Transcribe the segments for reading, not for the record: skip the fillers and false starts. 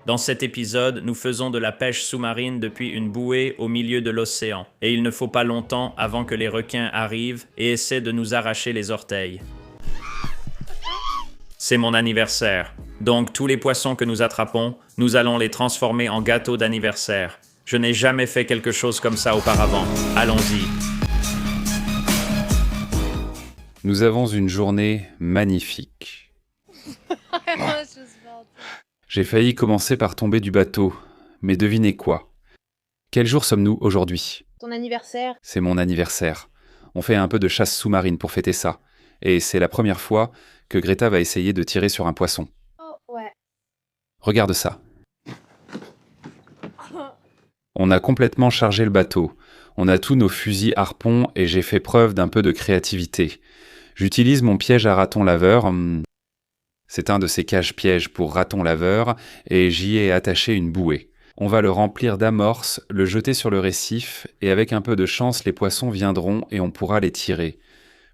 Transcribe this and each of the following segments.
Dans cet épisode, nous faisons de la pêche sous-marine depuis une bouée au milieu de l'océan, et il ne faut pas longtemps avant que les requins arrivent et essaient de nous arracher les orteils. C'est mon anniversaire, donc tous les poissons que nous attrapons, nous allons les transformer en gâteaux d'anniversaire. Je n'ai jamais fait quelque chose comme ça auparavant. Allons-y. Nous avons une journée magnifique. J'ai failli commencer par tomber du bateau, mais devinez quoi? Quel jour sommes-nous aujourd'hui? Ton anniversaire? C'est mon anniversaire. On fait un peu de chasse sous-marine pour fêter ça. Et c'est la première fois que Greta va essayer de tirer sur un poisson. Oh, ouais. Regarde ça. On a complètement chargé le bateau. On a tous nos fusils harpons et j'ai fait preuve d'un peu de créativité. J'utilise mon piège à raton laveur. C'est un de ces cages-pièges pour raton laveur et j'y ai attaché une bouée. On va le remplir d'amorces, le jeter sur le récif et avec un peu de chance, les poissons viendront et on pourra les tirer.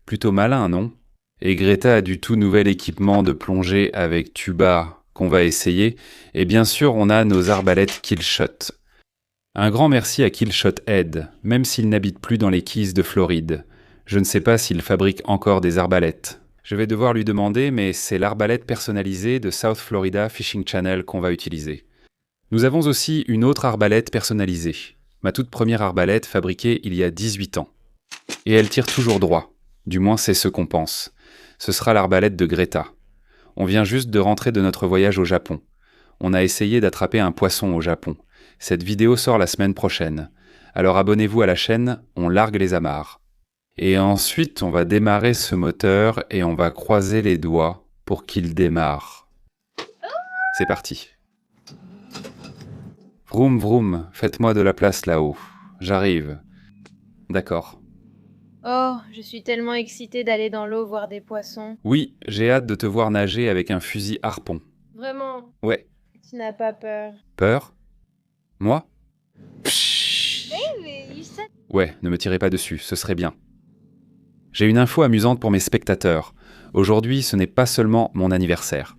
Plutôt malin, non? Et Greta a du tout nouvel équipement de plongée avec tuba qu'on va essayer. Et bien sûr, on a nos arbalètes Killshot. Un grand merci à Killshot Ed, même s'il n'habite plus dans les Keys de Floride. Je ne sais pas s'il fabrique encore des arbalètes. Je vais devoir lui demander, mais c'est l'arbalète personnalisée de South Florida Fishing Channel qu'on va utiliser. Nous avons aussi une autre arbalète personnalisée. Ma toute première arbalète fabriquée il y a 18 ans. Et elle tire toujours droit. Du moins c'est ce qu'on pense. Ce sera l'arbalète de Greta. On vient juste de rentrer de notre voyage au Japon. On a essayé d'attraper un poisson au Japon. Cette vidéo sort la semaine prochaine. Alors abonnez-vous à la chaîne, on largue les amarres. Et ensuite, on va démarrer ce moteur et on va croiser les doigts pour qu'il démarre. C'est parti. Vroom vroom, faites-moi de la place là-haut. J'arrive. D'accord. Oh, je suis tellement excitée d'aller dans l'eau voir des poissons. Oui, j'ai hâte de te voir nager avec un fusil harpon. Vraiment? Ouais. Tu n'as pas peur? Peur? Moi? Baby, you said... Ouais, ne me tirez pas dessus, ce serait bien. J'ai une info amusante pour mes spectateurs. Aujourd'hui, ce n'est pas seulement mon anniversaire.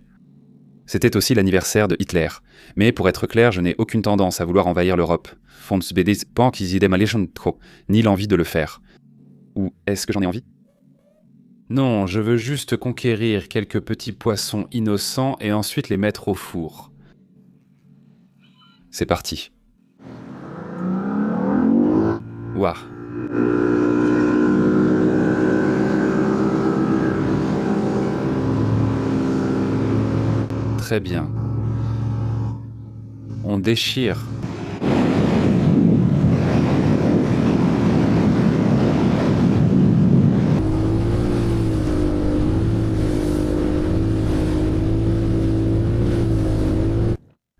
C'était aussi l'anniversaire de Hitler. Mais pour être clair, je n'ai aucune tendance à vouloir envahir l'Europe. Ni l'envie de le faire. Ou est-ce que j'en ai envie? Non, je veux juste conquérir quelques petits poissons innocents et ensuite les mettre au four. C'est parti. Ouah. Très bien. On déchire.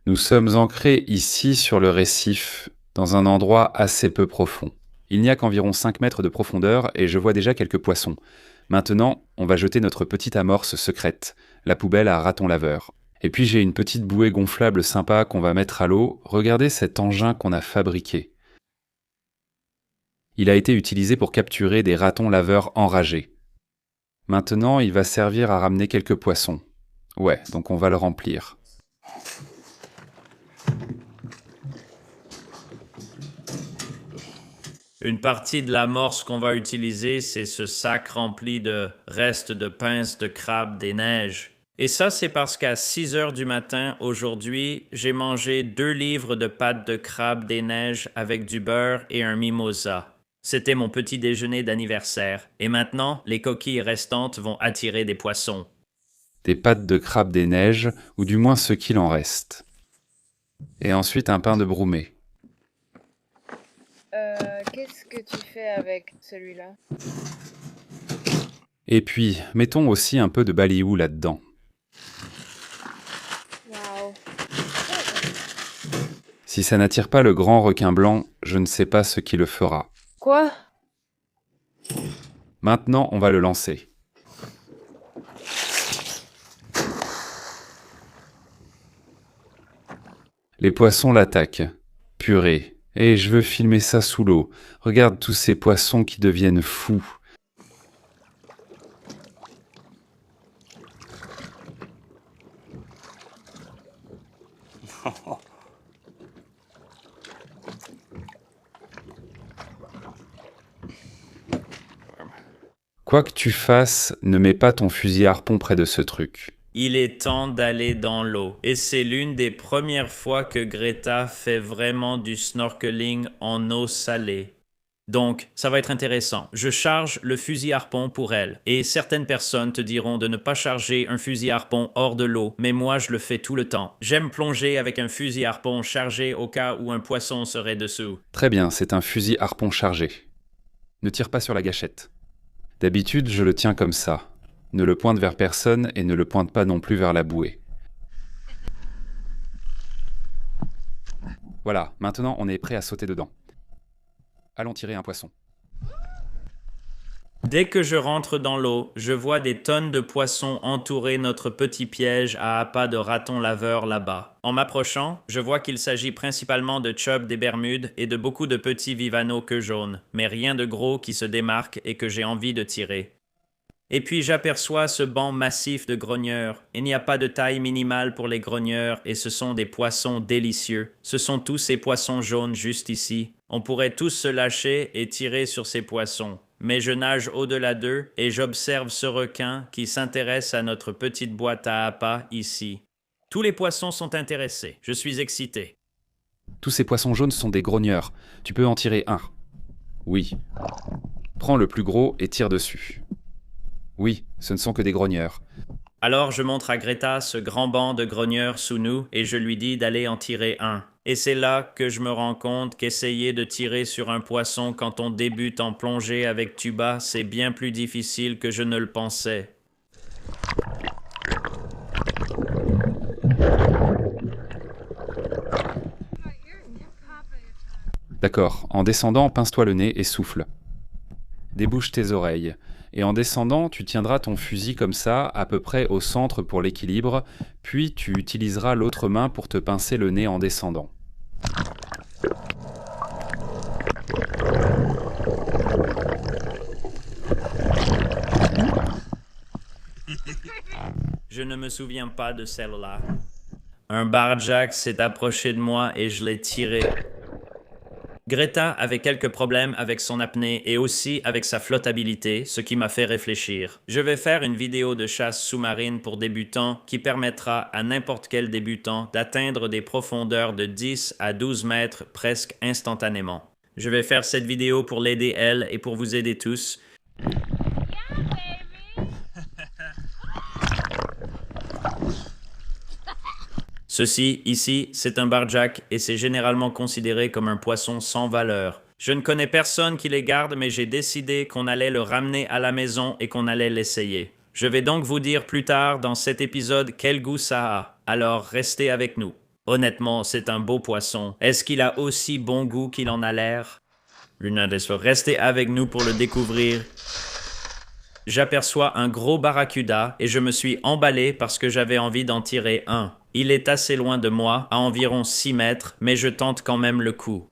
Nous sommes ancrés ici sur le récif, dans un endroit assez peu profond. Il n'y a qu'environ 5 mètres de profondeur et je vois déjà quelques poissons. Maintenant, on va jeter notre petite amorce secrète, la poubelle à raton laveur. Et puis j'ai une petite bouée gonflable sympa qu'on va mettre à l'eau. Regardez cet engin qu'on a fabriqué. Il a été utilisé pour capturer des ratons laveurs enragés. Maintenant, il va servir à ramener quelques poissons. Ouais, donc on va le remplir. Une partie de l'amorce qu'on va utiliser, c'est ce sac rempli de restes de pinces de crabe des neiges. Et ça, c'est parce qu'à 6 heures du matin, aujourd'hui, j'ai mangé 2 livres de pâtes de crabe des neiges avec du beurre et un mimosa. C'était mon petit déjeuner d'anniversaire. Et maintenant, les coquilles restantes vont attirer des poissons. Des pâtes de crabe des neiges, ou du moins ce qu'il en reste. Et ensuite un pain de broumé. Qu'est-ce que tu fais avec celui-là? Et puis, mettons aussi un peu de baliou là-dedans. Waouh. Si ça n'attire pas le grand requin blanc, je ne sais pas ce qui le fera. Quoi? Maintenant, on va le lancer. Les poissons l'attaquent. Purée. Et je veux filmer ça sous l'eau. Regarde tous ces poissons qui deviennent fous. Quoi que tu fasses, ne mets pas ton fusil harpon près de ce truc. Il est temps d'aller dans l'eau. Et c'est l'une des premières fois que Greta fait vraiment du snorkeling en eau salée. Donc, ça va être intéressant. Je charge le fusil harpon pour elle. Et certaines personnes te diront de ne pas charger un fusil harpon hors de l'eau, mais moi je le fais tout le temps. J'aime plonger avec un fusil harpon chargé au cas où un poisson serait dessous. Très bien, c'est un fusil harpon chargé. Ne tire pas sur la gâchette. D'habitude, je le tiens comme ça. Ne le pointe vers personne et ne le pointe pas non plus vers la bouée. Voilà, maintenant on est prêt à sauter dedans. Allons tirer un poisson. Dès que je rentre dans l'eau, je vois des tonnes de poissons entourer notre petit piège à appât de raton laveur là-bas. En m'approchant, je vois qu'il s'agit principalement de chubs des Bermudes et de beaucoup de petits vivanos queue jaune, mais rien de gros qui se démarque et que j'ai envie de tirer. Et puis j'aperçois ce banc massif de grogneurs. Il n'y a pas de taille minimale pour les grogneurs et ce sont des poissons délicieux. Ce sont tous ces poissons jaunes juste ici. On pourrait tous se lâcher et tirer sur ces poissons. Mais je nage au-delà d'eux et j'observe ce requin qui s'intéresse à notre petite boîte à appât ici. Tous les poissons sont intéressés. Je suis excité. Tous ces poissons jaunes sont des grogneurs. Tu peux en tirer un. Oui. Prends le plus gros et tire dessus. Oui, ce ne sont que des grogneurs. Alors je montre à Greta ce grand banc de grogneurs sous nous et je lui dis d'aller en tirer un. Et c'est là que je me rends compte qu'essayer de tirer sur un poisson quand on débute en plongée avec tuba, c'est bien plus difficile que je ne le pensais. D'accord, en descendant, pince-toi le nez et souffle. Débouche tes oreilles. Et en descendant, tu tiendras ton fusil comme ça, à peu près au centre pour l'équilibre, puis tu utiliseras l'autre main pour te pincer le nez en descendant. Je ne me souviens pas de celle-là. Un barjack s'est approché de moi et je l'ai tiré. Greta avait quelques problèmes avec son apnée et aussi avec sa flottabilité, ce qui m'a fait réfléchir. Je vais faire une vidéo de chasse sous-marine pour débutants qui permettra à n'importe quel débutant d'atteindre des profondeurs de 10 à 12 mètres presque instantanément. Je vais faire cette vidéo pour l'aider elle et pour vous aider tous. Ceci, ici, c'est un barjack et c'est généralement considéré comme un poisson sans valeur. Je ne connais personne qui les garde, mais j'ai décidé qu'on allait le ramener à la maison et qu'on allait l'essayer. Je vais donc vous dire plus tard dans cet épisode quel goût ça a, alors restez avec nous. Honnêtement, c'est un beau poisson. Est-ce qu'il a aussi bon goût qu'il en a l'air? Restez avec nous pour le découvrir. J'aperçois un gros barracuda et je me suis emballé parce que j'avais envie d'en tirer un. Il est assez loin de moi, à environ 6 mètres, mais je tente quand même le coup.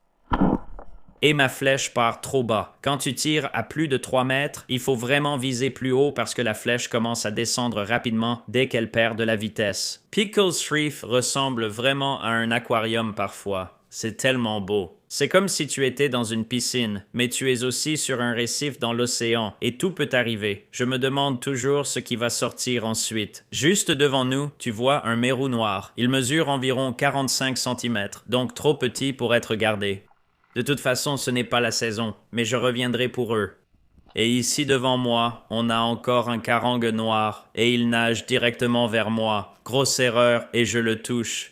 Et ma flèche part trop bas. Quand tu tires à plus de 3 mètres, il faut vraiment viser plus haut parce que la flèche commence à descendre rapidement dès qu'elle perd de la vitesse. Pickles Reef ressemble vraiment à un aquarium parfois. C'est tellement beau. C'est comme si tu étais dans une piscine, mais tu es aussi sur un récif dans l'océan, et tout peut arriver. Je me demande toujours ce qui va sortir ensuite. Juste devant nous, tu vois un mérou noir. Il mesure environ 45 cm, donc trop petit pour être gardé. De toute façon, ce n'est pas la saison, mais je reviendrai pour eux. Et ici devant moi, on a encore un carangue noir, et il nage directement vers moi. Grosse erreur, et je le touche.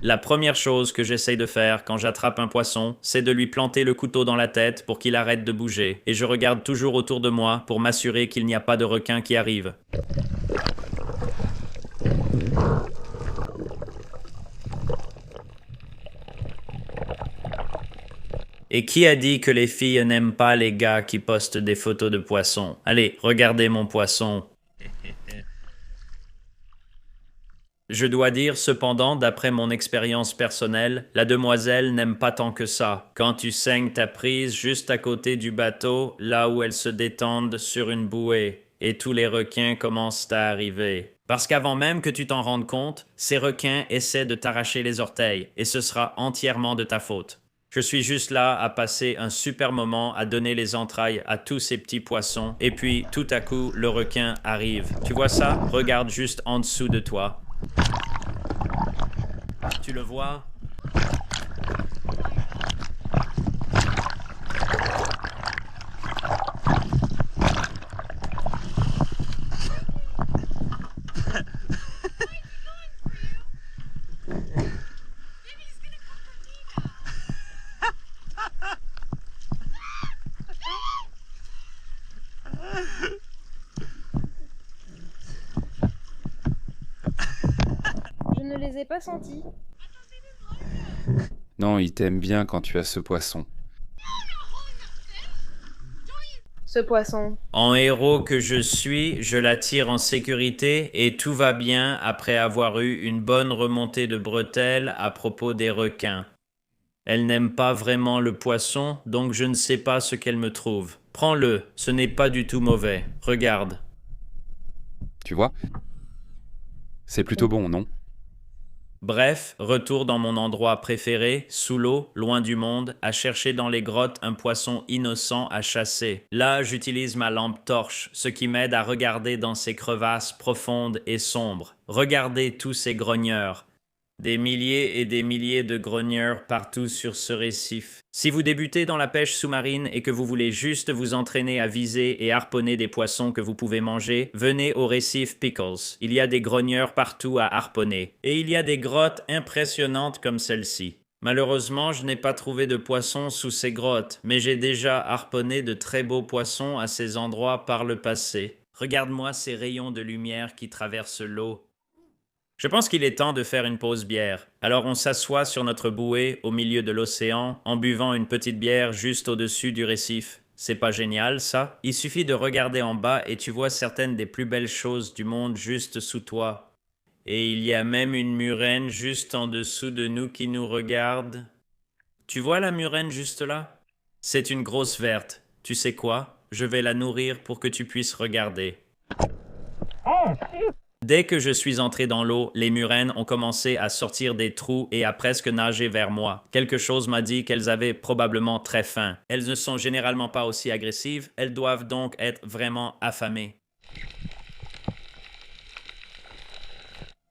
La première chose que j'essaye de faire quand j'attrape un poisson, c'est de lui planter le couteau dans la tête pour qu'il arrête de bouger. Et je regarde toujours autour de moi pour m'assurer qu'il n'y a pas de requin qui arrive. Et qui a dit que les filles n'aiment pas les gars qui postent des photos de poissons? Allez, regardez mon poisson. Je dois dire cependant, d'après mon expérience personnelle, la demoiselle n'aime pas tant que ça. Quand tu saignes ta prise juste à côté du bateau, là où elles se détendent sur une bouée, et tous les requins commencent à arriver. Parce qu'avant même que tu t'en rendes compte, ces requins essaient de t'arracher les orteils, et ce sera entièrement de ta faute. Je suis juste là à passer un super moment à donner les entrailles à tous ces petits poissons, et puis tout à coup, le requin arrive. Tu vois ça? Regarde juste en dessous de toi. Tu le vois? Je ne les ai pas sentis. Non, il t'aime bien quand tu as ce poisson. Ce poisson. En héros que je suis, je la tire en sécurité et tout va bien après avoir eu une bonne remontée de bretelles à propos des requins. Elle n'aime pas vraiment le poisson, donc je ne sais pas ce qu'elle me trouve. Prends-le, ce n'est pas du tout mauvais. Regarde. Tu vois? C'est plutôt bon, non? Bref, retour dans mon endroit préféré, sous l'eau, loin du monde, à chercher dans les grottes un poisson innocent à chasser. Là, j'utilise ma lampe torche, ce qui m'aide à regarder dans ces crevasses profondes et sombres. Regardez tous ces grogneurs. Des milliers et des milliers de grogneurs partout sur ce récif. Si vous débutez dans la pêche sous-marine et que vous voulez juste vous entraîner à viser et harponner des poissons que vous pouvez manger, venez au récif Pickles. Il y a des grogneurs partout à harponner. Et il y a des grottes impressionnantes comme celle-ci. Malheureusement, je n'ai pas trouvé de poissons sous ces grottes, mais j'ai déjà harponné de très beaux poissons à ces endroits par le passé. Regarde-moi ces rayons de lumière qui traversent l'eau. Je pense qu'il est temps de faire une pause bière. Alors on s'assoit sur notre bouée au milieu de l'océan en buvant une petite bière juste au-dessus du récif. C'est pas génial, ça? Il suffit de regarder en bas et tu vois certaines des plus belles choses du monde juste sous toi. Et il y a même une murène juste en dessous de nous qui nous regarde. Tu vois la murène juste là? C'est une grosse verte. Tu sais quoi? Je vais la nourrir pour que tu puisses regarder. Dès que je suis entré dans l'eau, les murènes ont commencé à sortir des trous et à presque nager vers moi. Quelque chose m'a dit qu'elles avaient probablement très faim. Elles ne sont généralement pas aussi agressives, elles doivent donc être vraiment affamées.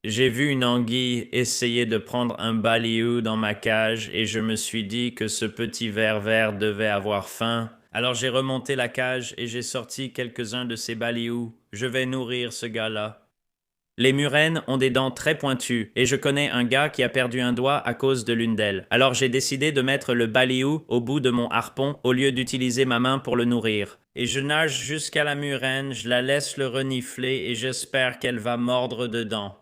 J'ai vu une anguille essayer de prendre un baliou dans ma cage et je me suis dit que ce petit ver vert devait avoir faim. Alors j'ai remonté la cage et j'ai sorti quelques-uns de ces balious. Je vais nourrir ce gars-là. Les murènes ont des dents très pointues et je connais un gars qui a perdu un doigt à cause de l'une d'elles. Alors j'ai décidé de mettre le baliou au bout de mon harpon au lieu d'utiliser ma main pour le nourrir. Et je nage jusqu'à la murène, je la laisse le renifler et j'espère qu'elle va mordre dedans.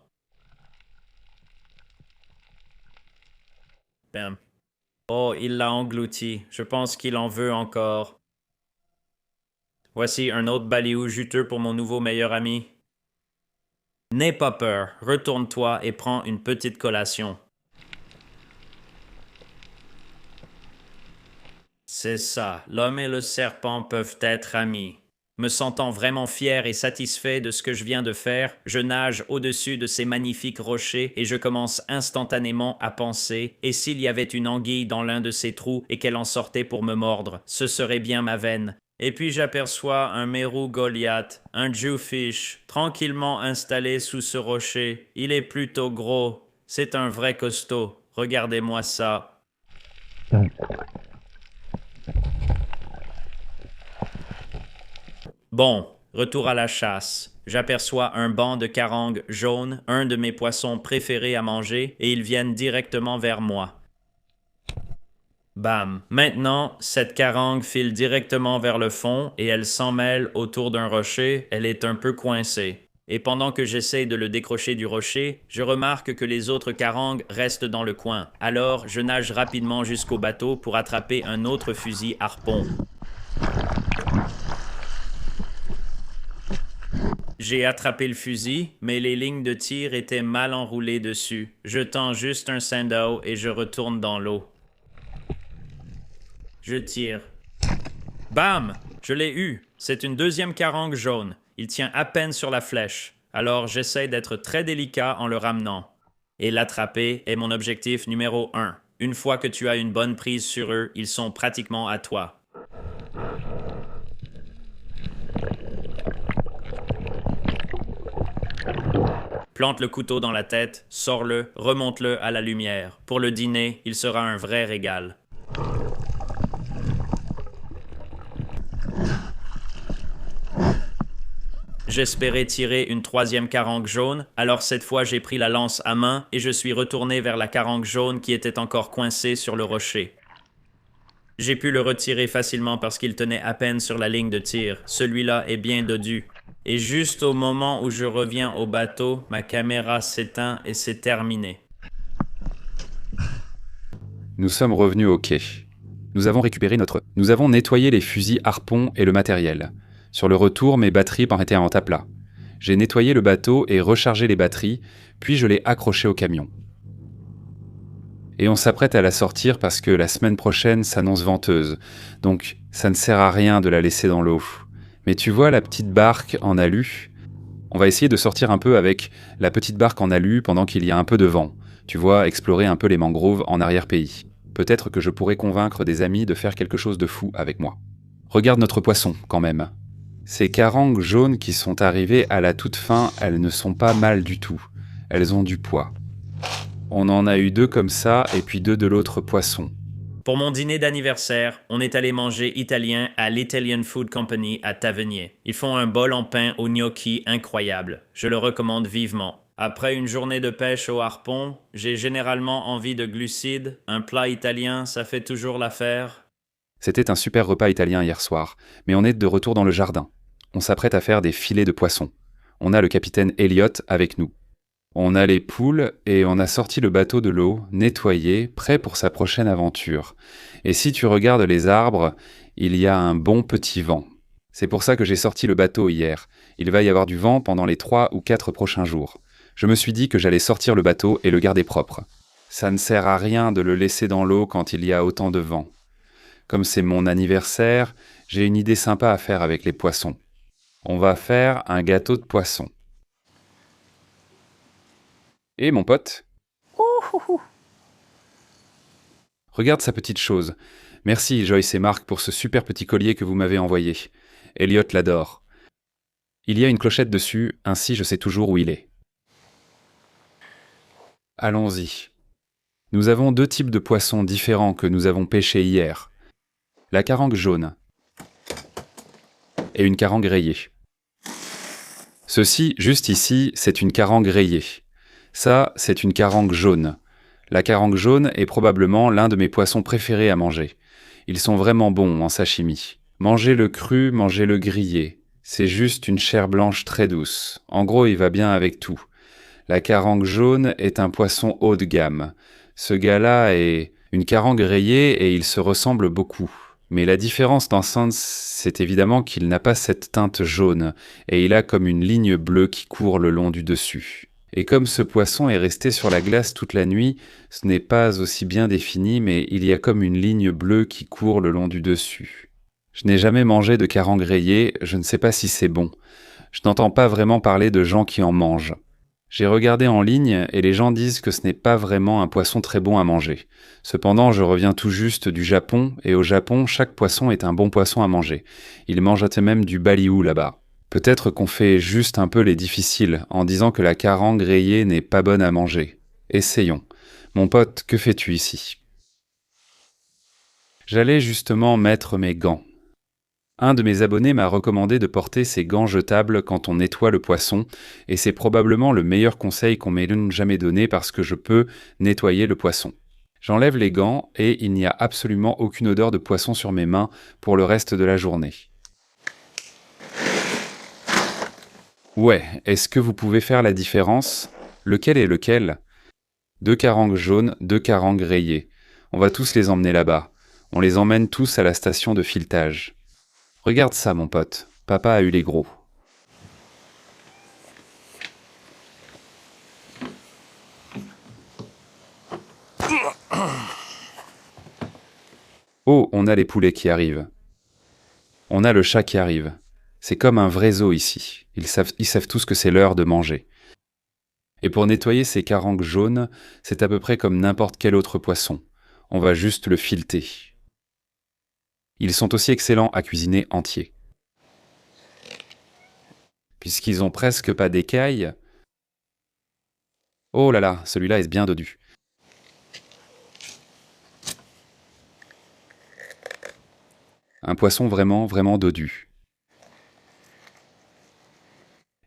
Bam. Oh, il l'a englouti. Je pense qu'il en veut encore. Voici un autre baliou juteux pour mon nouveau meilleur ami. N'aie pas peur, retourne-toi et prends une petite collation. C'est ça, l'homme et le serpent peuvent être amis. Me sentant vraiment fier et satisfait de ce que je viens de faire, je nage au-dessus de ces magnifiques rochers et je commence instantanément à penser « Et s'il y avait une anguille dans l'un de ces trous et qu'elle en sortait pour me mordre, ce serait bien ma veine. » Et puis j'aperçois un mérou Goliath, un Jewfish, tranquillement installé sous ce rocher. Il est plutôt gros. C'est un vrai costaud. Regardez-moi ça. Bon, retour à la chasse. J'aperçois un banc de carangues jaunes, un de mes poissons préférés à manger, et ils viennent directement vers moi. Bam! Maintenant, cette carangue file directement vers le fond et elle s'en mêle autour d'un rocher, elle est un peu coincée. Et pendant que j'essaie de le décrocher du rocher, je remarque que les autres carangues restent dans le coin. Alors, je nage rapidement jusqu'au bateau pour attraper un autre fusil harpon. J'ai attrapé le fusil, mais les lignes de tir étaient mal enroulées dessus. Je tends juste un sando et je retourne dans l'eau. Je tire. Bam! Je l'ai eu. C'est une deuxième carangue jaune. Il tient à peine sur la flèche. Alors j'essaie d'être très délicat en le ramenant. Et l'attraper est mon objectif numéro 1. Une fois que tu as une bonne prise sur eux, ils sont pratiquement à toi. Plante le couteau dans la tête, sors-le, remonte-le à la lumière. Pour le dîner, il sera un vrai régal. J'espérais tirer une troisième carangue jaune, alors cette fois j'ai pris la lance à main et je suis retourné vers la carangue jaune qui était encore coincée sur le rocher. J'ai pu le retirer facilement parce qu'il tenait à peine sur la ligne de tir. Celui-là est bien dodu. Et juste au moment où je reviens au bateau, ma caméra s'éteint et c'est terminé. Nous sommes revenus au quai. Nous avons nettoyé les fusils harpons et le matériel. Sur le retour, mes batteries étaient en à plat. J'ai nettoyé le bateau et rechargé les batteries, puis je l'ai accroché au camion. Et on s'apprête à la sortir parce que la semaine prochaine s'annonce venteuse, donc ça ne sert à rien de la laisser dans l'eau. Mais tu vois la petite barque en alu? On va essayer de sortir un peu avec la petite barque en alu pendant qu'il y a un peu de vent. Tu vois, explorer un peu les mangroves en arrière-pays. Peut-être que je pourrais convaincre des amis de faire quelque chose de fou avec moi. Regarde notre poisson, quand même. Ces carangues jaunes qui sont arrivées à la toute fin, elles ne sont pas mal du tout. Elles ont du poids. On en a eu 2 comme ça, et puis 2 de l'autre poisson. Pour mon dîner d'anniversaire, on est allé manger italien à l'Italian Food Company à Tavernier. Ils font un bol en pain au gnocchi incroyable. Je le recommande vivement. Après une journée de pêche au harpon, j'ai généralement envie de glucides. Un plat italien, ça fait toujours l'affaire. C'était un super repas italien hier soir, mais on est de retour dans le jardin. On s'apprête à faire des filets de poissons. On a le capitaine Elliot avec nous. On a les poules et on a sorti le bateau de l'eau, nettoyé, prêt pour sa prochaine aventure. Et si tu regardes les arbres, il y a un bon petit vent. C'est pour ça que j'ai sorti le bateau hier. Il va y avoir du vent pendant les 3 ou 4 prochains jours. Je me suis dit que j'allais sortir le bateau et le garder propre. Ça ne sert à rien de le laisser dans l'eau quand il y a autant de vent. Comme c'est mon anniversaire, j'ai une idée sympa à faire avec les poissons. On va faire un gâteau de poisson. Et mon pote? Regarde sa petite chose. Merci Joyce et Marc pour ce super petit collier que vous m'avez envoyé. Elliot l'adore. Il y a une clochette dessus, ainsi je sais toujours où il est. Allons-y. Nous avons 2 types de poissons différents que nous avons pêchés hier. La carangue jaune et une carangue rayée. Ceci, juste ici, c'est une carangue rayée. Ça, c'est une carangue jaune. La carangue jaune est probablement l'un de mes poissons préférés à manger. Ils sont vraiment bons en sashimi. Mangez-le cru, mangez-le grillé. C'est juste une chair blanche très douce. En gros, il va bien avec tout. La carangue jaune est un poisson haut de gamme. Ce gars-là est une carangue rayée et il se ressemble beaucoup. Mais la différence dans Sans, c'est évidemment qu'il n'a pas cette teinte jaune et il a comme une ligne bleue qui court le long du dessus. Et comme ce poisson est resté sur la glace toute la nuit, ce n'est pas aussi bien défini, mais il y a comme une ligne bleue qui court le long du dessus. Je n'ai jamais mangé de carangue rayée, je ne sais pas si c'est bon. Je n'entends pas vraiment parler de gens qui en mangent. J'ai regardé en ligne et les gens disent que ce n'est pas vraiment un poisson très bon à manger. Cependant, je reviens tout juste du Japon et au Japon, chaque poisson est un bon poisson à manger. Ils mangent même du baliou là-bas. Peut-être qu'on fait juste un peu les difficiles en disant que la carangue rayée n'est pas bonne à manger. Essayons. Mon pote, que fais-tu ici? J'allais justement mettre mes gants. Un de mes abonnés m'a recommandé de porter ces gants jetables quand on nettoie le poisson, et c'est probablement le meilleur conseil qu'on m'ait jamais donné parce que je peux nettoyer le poisson. J'enlève les gants et il n'y a absolument aucune odeur de poisson sur mes mains pour le reste de la journée. Ouais, est-ce que vous pouvez faire la différence? Lequel est lequel? 2 carangues jaunes, 2 carangues rayées. On va tous les emmener là-bas. On les emmène tous à la station de filetage. Regarde ça, mon pote. Papa a eu les gros. Oh, on a les poulets qui arrivent. On a le chat qui arrive. C'est comme un vrai zoo ici. Ils savent tous que c'est l'heure de manger. Et pour nettoyer ces carangues jaunes, c'est à peu près comme n'importe quel autre poisson. On va juste le fileter. Ils sont aussi excellents à cuisiner entiers. Puisqu'ils ont presque pas d'écailles... Oh là là, celui-là est bien dodu. Un poisson vraiment, vraiment dodu.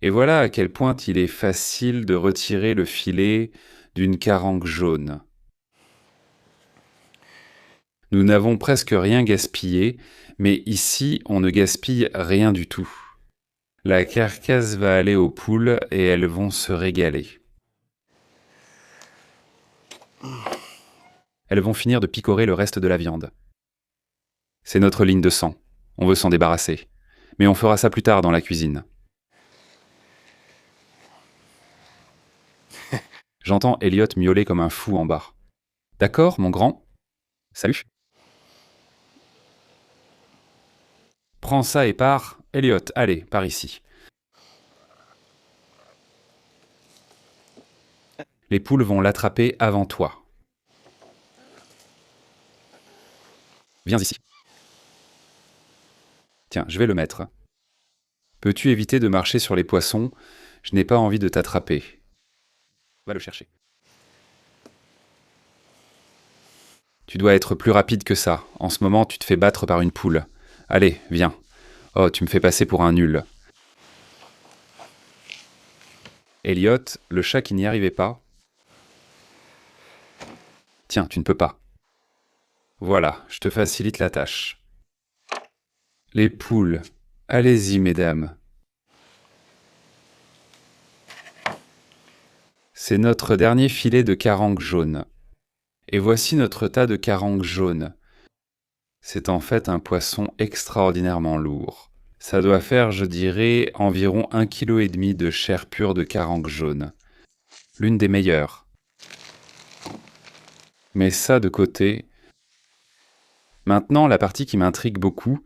Et voilà à quel point il est facile de retirer le filet d'une carangue jaune. Nous n'avons presque rien gaspillé, mais ici, on ne gaspille rien du tout. La carcasse va aller aux poules et elles vont se régaler. Elles vont finir de picorer le reste de la viande. C'est notre ligne de sang. On veut s'en débarrasser. Mais on fera ça plus tard dans la cuisine. J'entends Elliot miauler comme un fou en bas. D'accord, mon grand? Salut. Prends ça et pars. Elliot, allez, par ici. Les poules vont l'attraper avant toi. Viens ici. Tiens, je vais le mettre. Peux-tu éviter de marcher sur les poissons? Je n'ai pas envie de t'attraper. Va le chercher. Tu dois être plus rapide que ça. En ce moment, tu te fais battre par une poule. Allez, viens. Oh, tu me fais passer pour un nul. Elliot, le chat qui n'y arrivait pas. Tiens, tu ne peux pas. Voilà, je te facilite la tâche. Les poules. Allez-y, mesdames. C'est notre dernier filet de carangue jaune. Et voici notre tas de carangue jaune. C'est en fait un poisson extraordinairement lourd. Ça doit faire, je dirais, environ 1,5 kg de chair pure de carangue jaune. L'une des meilleures. Mets ça de côté. Maintenant, la partie qui m'intrigue beaucoup.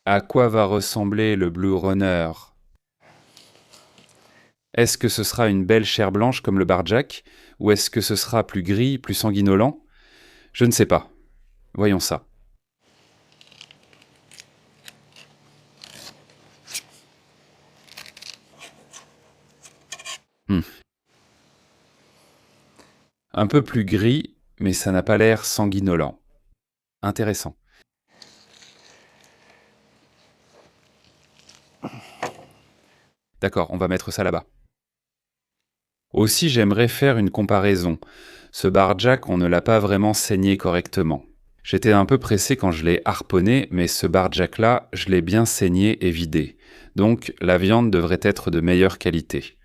À quoi va ressembler le Blue Runner? Est-ce que ce sera une belle chair blanche comme le barjack, ou est-ce que ce sera plus gris, plus sanguinolent? Je ne sais pas. Voyons ça. Un peu plus gris, mais ça n'a pas l'air sanguinolent. Intéressant. D'accord, on va mettre ça là-bas. Aussi, j'aimerais faire une comparaison. Ce barjack, on ne l'a pas vraiment saigné correctement. J'étais un peu pressé quand je l'ai harponné, mais ce barjack-là, je l'ai bien saigné et vidé. Donc, la viande devrait être de meilleure qualité.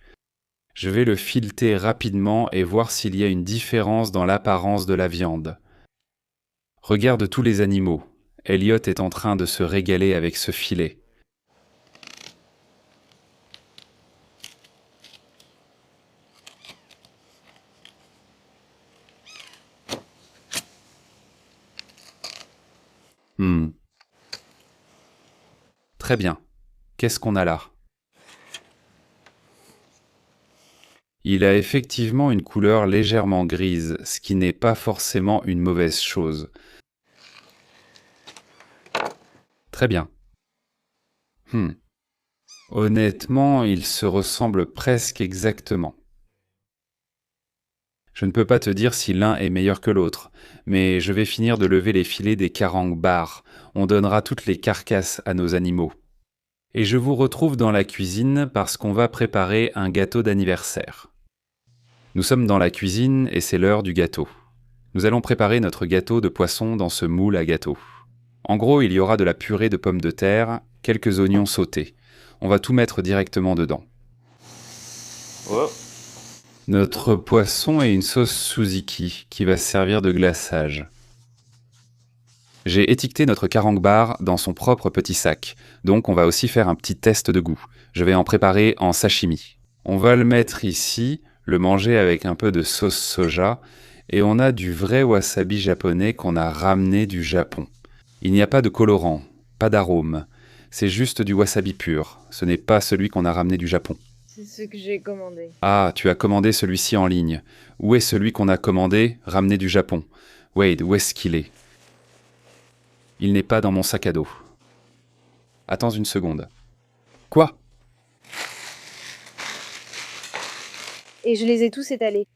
Je vais le fileter rapidement et voir s'il y a une différence dans l'apparence de la viande. Regarde tous les animaux. Elliot est en train de se régaler avec ce filet. Très bien. Qu'est-ce qu'on a là? Il a effectivement une couleur légèrement grise, ce qui n'est pas forcément une mauvaise chose. Très bien. Honnêtement, ils se ressemblent presque exactement. Je ne peux pas te dire si l'un est meilleur que l'autre, mais je vais finir de lever les filets des carangues bar. On donnera toutes les carcasses à nos animaux. Et je vous retrouve dans la cuisine parce qu'on va préparer un gâteau d'anniversaire. Nous sommes dans la cuisine et c'est l'heure du gâteau. Nous allons préparer notre gâteau de poisson dans ce moule à gâteau. En gros, il y aura de la purée de pommes de terre, quelques oignons sautés. On va tout mettre directement dedans. Oh. Notre poisson est une sauce Suzuki qui va servir de glaçage. J'ai étiqueté notre carangue bar dans son propre petit sac, donc on va aussi faire un petit test de goût. Je vais en préparer en sashimi. On va le mettre ici, le manger avec un peu de sauce soja, Et on a du vrai wasabi japonais qu'on a ramené du Japon. Il n'y a pas de colorant, pas d'arôme. C'est juste du wasabi pur. Ce n'est pas celui qu'on a ramené du Japon. C'est ce que j'ai commandé. Ah, tu as commandé celui-ci en ligne. Où est celui qu'on a commandé, ramené du Japon? Wade, où est-ce qu'il est? Il n'est pas dans mon sac à dos. Attends une seconde. Quoi? Et je les ai tous étalés.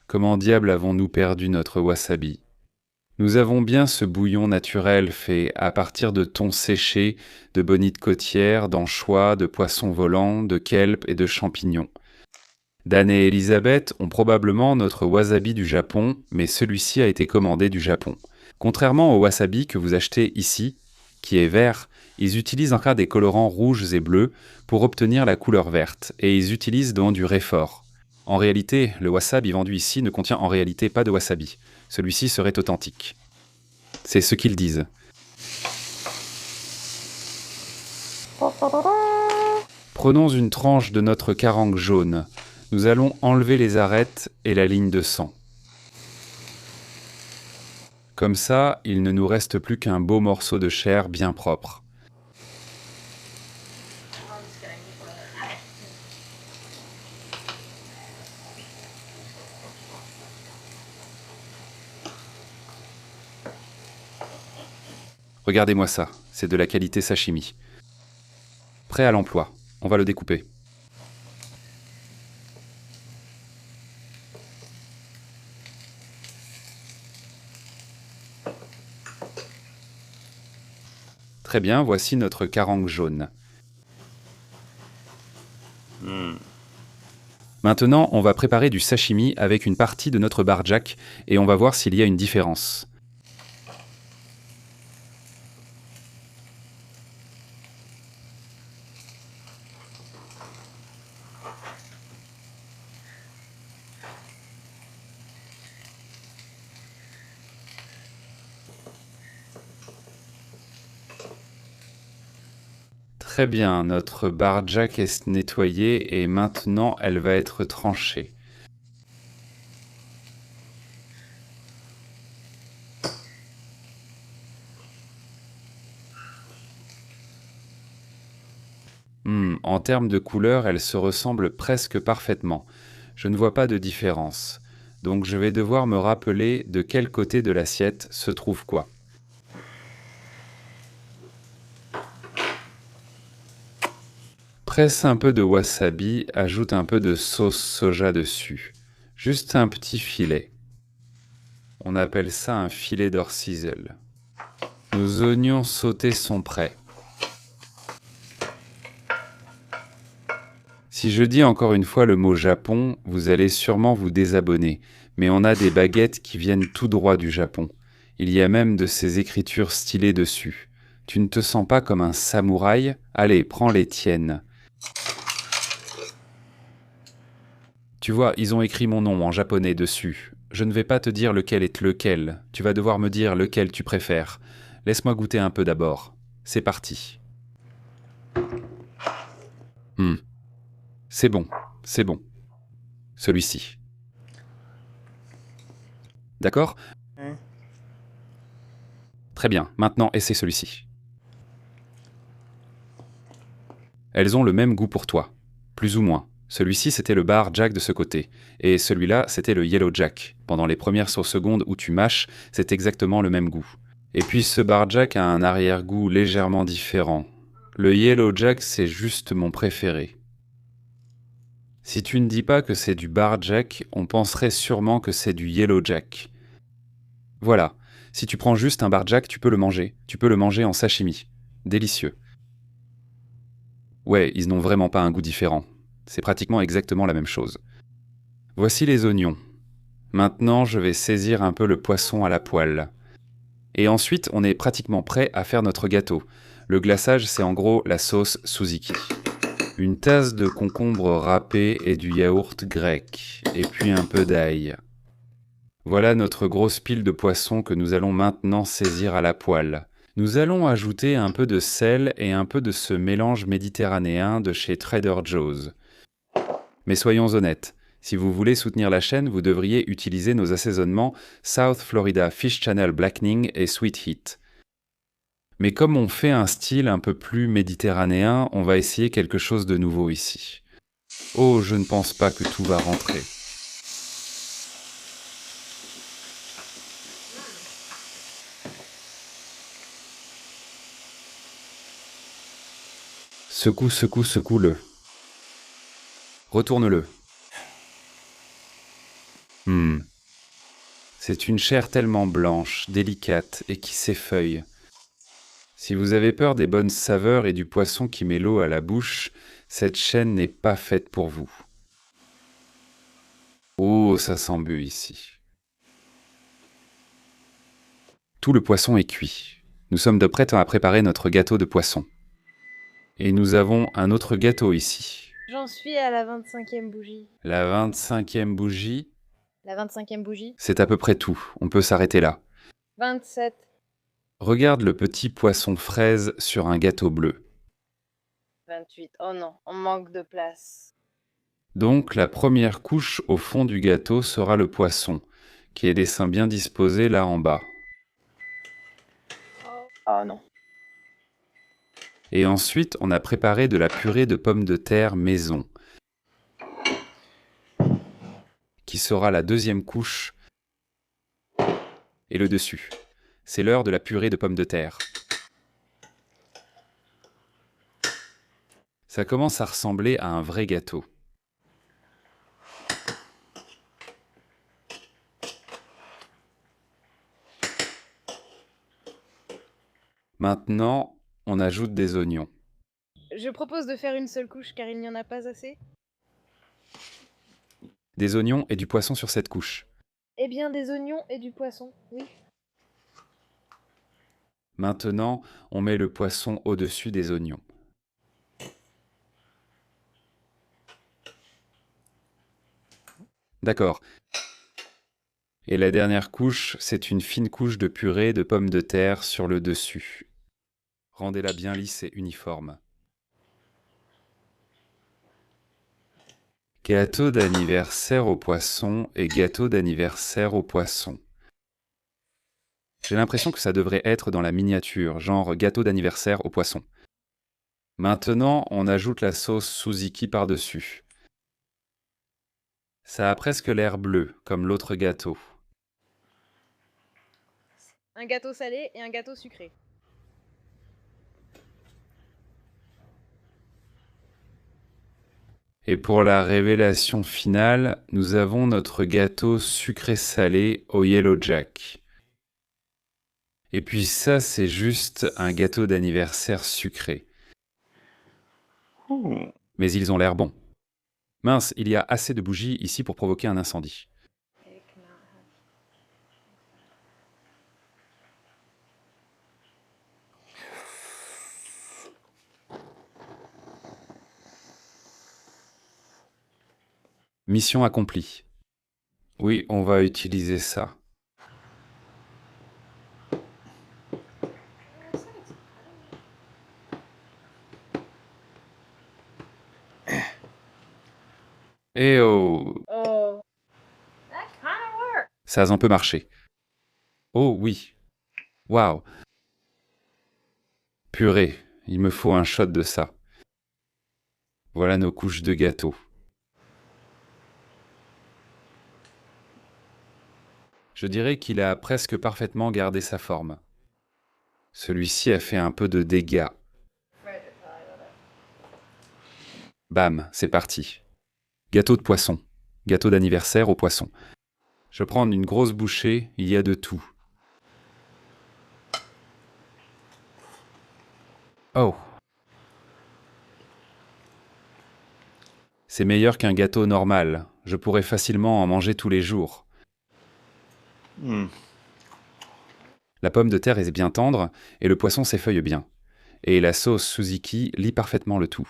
Comment diable avons-nous perdu notre wasabi? Nous avons bien ce bouillon naturel fait à partir de thon séché, de bonites côtières, d'anchois, de poissons volants, de kelp et de champignons. Dan et Elisabeth ont probablement notre wasabi du Japon, mais celui-ci a été commandé du Japon. Contrairement au wasabi que vous achetez ici, qui est vert, ils utilisent encore des colorants rouges et bleus pour obtenir la couleur verte, et ils utilisent donc du réfort. En réalité, le wasabi vendu ici ne contient en réalité pas de wasabi. Celui-ci serait authentique. C'est ce qu'ils disent. Prenons une tranche de notre carangue jaune. Nous allons enlever les arêtes et la ligne de sang. Comme ça, il ne nous reste plus qu'un beau morceau de chair bien propre. Regardez-moi ça, c'est de la qualité sashimi. Prêt à l'emploi, on va le découper. Très bien, voici notre carangue jaune. Maintenant, on va préparer du sashimi avec une partie de notre barjack et on va voir s'il y a une différence. Très bien, notre barjack est nettoyée et maintenant elle va être tranchée. En termes de couleur, elle se ressemble presque parfaitement. Je ne vois pas de différence. Donc je vais devoir me rappeler de quel côté de l'assiette se trouve quoi. Presse un peu de wasabi, ajoute un peu de sauce soja dessus. Juste un petit filet. On appelle ça un filet d'orsizel. Nos oignons sautés sont prêts. Si je dis encore une fois le mot Japon, vous allez sûrement vous désabonner, mais on a des baguettes qui viennent tout droit du Japon. Il y a même de ces écritures stylées dessus. Tu ne te sens pas comme un samouraï? Allez, prends les tiennes. Tu vois, ils ont écrit mon nom en japonais dessus. Je ne vais pas te dire lequel est lequel. Tu vas devoir me dire lequel tu préfères. Laisse-moi goûter un peu d'abord. C'est parti. C'est bon, c'est bon. Celui-ci. D'accord? Très bien, maintenant essaie celui-ci. Elles ont le même goût pour toi, plus ou moins. Celui-ci, c'était le bar Jack de ce côté, et celui-là, c'était le Yellow Jack. Pendant les premières secondes où tu mâches, c'est exactement le même goût. Et puis ce bar Jack a un arrière-goût légèrement différent. Le Yellow Jack, c'est juste mon préféré. Si tu ne dis pas que c'est du bar Jack, on penserait sûrement que c'est du Yellow Jack. Voilà, si tu prends juste un bar Jack, tu peux le manger. Tu peux le manger en sashimi. Délicieux. Ouais, ils n'ont vraiment pas un goût différent. C'est pratiquement exactement la même chose. Voici les oignons. Maintenant, je vais saisir un peu le poisson à la poêle. Et ensuite, on est pratiquement prêt à faire notre gâteau. Le glaçage, c'est en gros la sauce Suzuki. Une tasse de concombre râpé et du yaourt grec. Et puis un peu d'ail. Voilà notre grosse pile de poisson que nous allons maintenant saisir à la poêle. Nous allons ajouter un peu de sel et un peu de ce mélange méditerranéen de chez Trader Joe's. Mais soyons honnêtes, Si vous voulez soutenir la chaîne, vous devriez utiliser nos assaisonnements South Florida Fish Channel Blackening et Sweet Heat. Mais comme on fait un style un peu plus méditerranéen, on va essayer quelque chose de nouveau ici. Oh, je ne pense pas que tout va rentrer. Secoue, secoue, secoue-le. Retourne-le. C'est une chair tellement blanche, délicate et qui s'effeuille. Si vous avez peur des bonnes saveurs et du poisson qui met l'eau à la bouche, cette chaîne n'est pas faite pour vous. Oh, ça sent bu ici. Tout le poisson est cuit. Nous sommes de prêts à préparer notre gâteau de poisson. Et nous avons un autre gâteau ici. J'en suis à la 25e bougie. La 25e bougie, La 25e bougie? c'est à peu près tout. On peut s'arrêter là. 27. Regarde le petit poisson fraise sur un gâteau bleu. 28. Oh non, on manque de place. Donc la première couche au fond du gâteau sera le poisson, qui est des seins bien disposés là en bas. Oh non. Et ensuite, on a préparé de la purée de pommes de terre maison, qui sera la deuxième couche et le dessus. C'est l'heure de la purée de pommes de terre. Ça commence à ressembler à un vrai gâteau. Maintenant, on ajoute des oignons. Je propose de faire une seule couche car il n'y en a pas assez. Des oignons et du poisson sur cette couche. Eh bien, des oignons et du poisson, oui. Maintenant, on met le poisson au-dessus des oignons. D'accord. Et la dernière couche, c'est une fine couche de purée de pommes de terre sur le dessus. Rendez-la bien lisse et uniforme. Gâteau d'anniversaire au poisson et gâteau d'anniversaire au poisson. J'ai l'impression que ça devrait être dans la miniature, genre gâteau d'anniversaire au poisson. Maintenant, on ajoute la sauce tzatziki par-dessus. Ça a presque l'air bleu, comme l'autre gâteau. Un gâteau salé et un gâteau sucré. Et pour la révélation finale, nous avons notre gâteau sucré-salé au Yellow Jack. Et puis ça, c'est juste un gâteau d'anniversaire sucré. Mais ils ont l'air bons. Mince, il y a assez de bougies ici pour provoquer un incendie. Mission accomplie. Oui, on va utiliser ça. Eh oh, Oh. That kinda worked. ça a un peu marché. Oh oui. Waouh. Purée, il me faut un shot de ça. Voilà nos couches de gâteau. Je dirais qu'il a presque parfaitement gardé sa forme. Celui-ci a fait un peu de dégâts. Bam, c'est parti. Gâteau de poisson. Gâteau d'anniversaire au poisson. Je prends une grosse bouchée, il y a de tout. Oh. C'est meilleur qu'un gâteau normal. Je pourrais facilement en manger tous les jours. La pomme de terre est bien tendre et le poisson s'effeuille bien. Et la sauce tzatziki lie parfaitement le tout.